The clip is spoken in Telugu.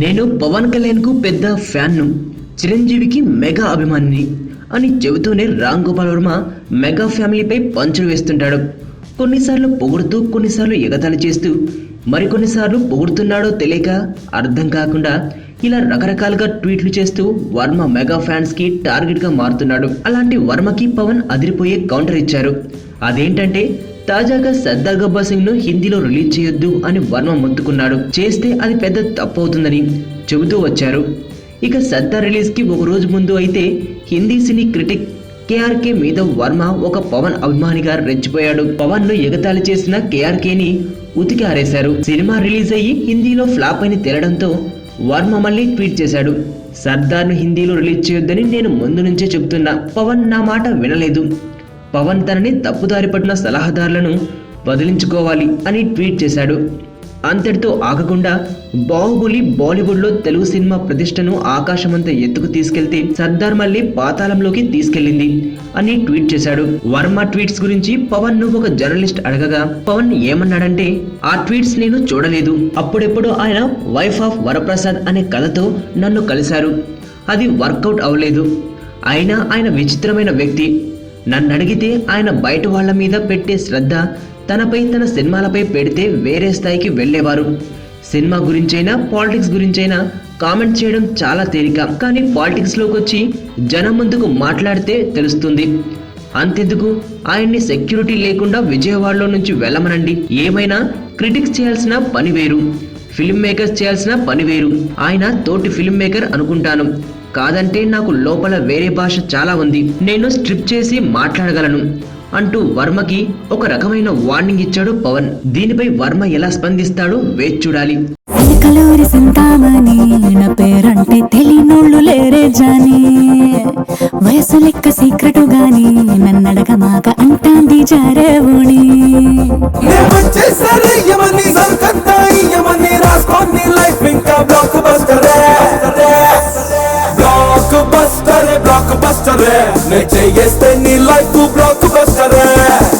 నేను పవన్ కళ్యాణ్ కు పెద్ద ఫ్యాన్ను, చిరంజీవికి మెగా అభిమానిని అని చెబుతూనే రామ్ గోపాల్ వర్మ మెగా ఫ్యామిలీపై పంచులు వేస్తుంటాడు. కొన్నిసార్లు పొగుడుతూ, కొన్నిసార్లు ఎగతాళి చేస్తూ, మరికొన్నిసార్లు పొగుడుతున్నాడో తెలియక అర్థం కాకుండా ఇలా రకరకాలుగా ట్వీట్లు చేస్తూ వర్మ మెగా ఫ్యాన్స్ కి టార్గెట్ గా మారుతున్నాడు. అలాంటి వర్మకి పవన్ అదిరిపోయే కౌంటర్ ఇచ్చారు. అదేంటంటే తాజాగా సర్దార్ గబ్బర్ సింగ్ ను హిందీలో రిలీజ్ చేయొద్దు అని వర్మ మొత్తుకున్నాడు. చేస్తే అది పెద్ద తప్పు అవుతుందని చెబుతూ వచ్చారు. ఇక సర్దార్ రిలీజ్ కి ఒక రోజు ముందు అయితే హిందీ సినీ క్రిటిక్ కేఆర్కే మీద వర్మ ఒక పవన్ అభిమానిగా రెచ్చిపోయాడు. పవన్ ను ఎగతాళి చేసిన కేఆర్కేని ఉతికి ఆరేశారు. సినిమా రిలీజ్ అయ్యి హిందీలో ఫ్లాప్ అని తేలడంతో వర్మ మళ్ళీ ట్వీట్ చేశాడు. సర్దార్ ను హిందీలో రిలీజ్ చేయొద్దని నేను ముందు నుంచే చెబుతున్నా, పవన్ నా మాట వినలేదు. పవన్ తనని తప్పుదారి పట్టిన సలహాదారులను వదిలించుకోవాలి అని ట్వీట్ చేశాడు. అంతటితో ఆగకుండా బాహుబలి బాలీవుడ్లో తెలుగు సినిమా ప్రతిష్టను ఆకాశమంత ఎత్తుకు తీసుకెళ్తే సర్దార్ మళ్ళీ పాతాళంలోకి తీసుకెళ్లింది అని ట్వీట్ చేశాడు. వర్మ ట్వీట్స్ గురించి పవన్ ను ఒక జర్నలిస్ట్ అడగగా పవన్ ఏమన్నాడంటే, ఆ ట్వీట్స్ నేను చూడలేదు. అప్పుడెప్పుడు ఆయన వైఫ్ ఆఫ్ వరప్రసాద్ అనే కథతో నన్ను కలిశారు. అది వర్కౌట్ అవ్వలేదు. అయినా ఆయన విచిత్రమైన వ్యక్తి. నన్ను అడిగితే ఆయన బయట వాళ్ళ మీద పెట్టే శ్రద్ధ తనపై, తన సినిమాలపై పెడితే వేరే స్థాయికి వెళ్ళేవారు. సినిమా గురించైనా పాలిటిక్స్ గురించైనా కామెంట్ చేయడం చాలా తేలిక, కానీ పాలిటిక్స్ లోకి వచ్చి జనం ముందుకు మాట్లాడితే తెలుస్తుంది. అంతెందుకు, ఆయన్ని సెక్యూరిటీ లేకుండా విజయవాడలో నుంచి వెళ్ళమనండి. ఏమైనా క్రిటిక్స్ చేయాల్సిన పని వేరు, ఫిల్మ్ మేకర్స్ చేయాల్సిన పని వేరు. ఆయన తోటి ఫిల్మ్ మేకర్ అనుకుంటాను, కాదంటే నాకు లోపల వేరే భాష చాలా ఉంది, నేను స్ట్రిప్ చేసి మాట్లాడగలను అంటూ వర్మకి ఒక రకమైన వార్నింగ్ ఇచ్చాడు పవన్. దీనిపై వర్మ ఎలా స్పందిస్తాడో వేచి చూడాలి. కలూరి సింతామణి నా పేరంటే తెలియనోళ్ళు లేరే జాని, వయసు లెక్క సీక్రెట్ గాని నన్నడగ మాక అంటాంది జారేవుని. బ్లాక్ బస్టర్ నే చేస్తే నీ లైఫ్ బ్లాక్ బస్టర్.